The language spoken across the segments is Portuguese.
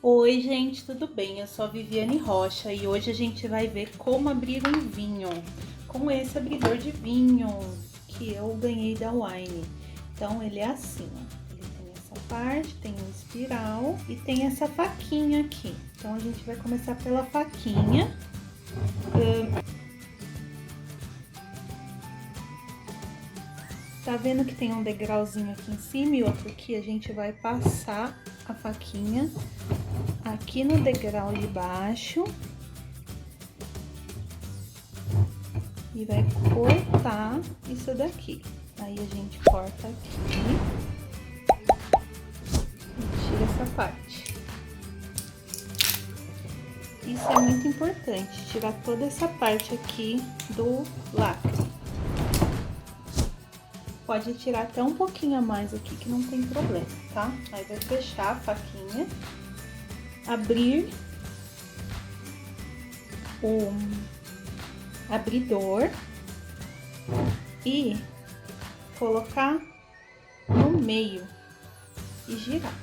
Oi, gente, tudo bem? Eu sou a Viviane Rocha e hoje a gente vai ver como abrir um vinho com esse abridor de vinho que eu ganhei da Wine. Então, ele é assim, ó. Ele tem essa parte, tem um espiral e tem essa faquinha aqui. Então, a gente vai começar pela faquinha. Tá vendo que tem um degrauzinho aqui em cima e outro aqui? A gente vai passar a faquinha aqui no degrau de baixo e vai cortar isso daqui. Aí a gente corta aqui e tira essa parte. Isso é muito importante, tirar toda essa parte aqui do lacre. Pode tirar até um pouquinho a mais aqui, que não tem problema, tá? Aí vai fechar a faquinha, abrir o abridor e colocar no meio e girar.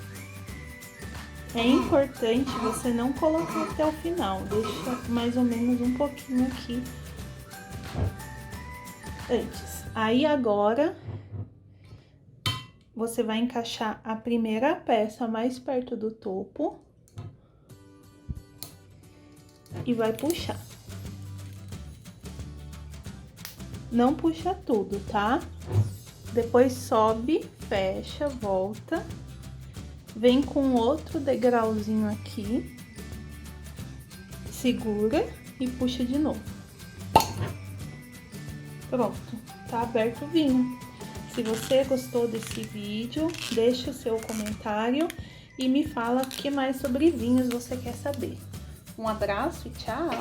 É importante você não colocar até o final, deixa mais ou menos um pouquinho aqui antes. Aí agora você vai encaixar a primeira peça mais perto do topo e vai puxar. Não puxa tudo, tá? Depois sobe, fecha, volta. Vem com outro degrauzinho aqui, segura e puxa de novo. Pronto, tá aberto o vinho. Se você gostou desse vídeo, deixa o seu comentário e me fala o que mais sobre vinhos você quer saber. Um abraço e tchau!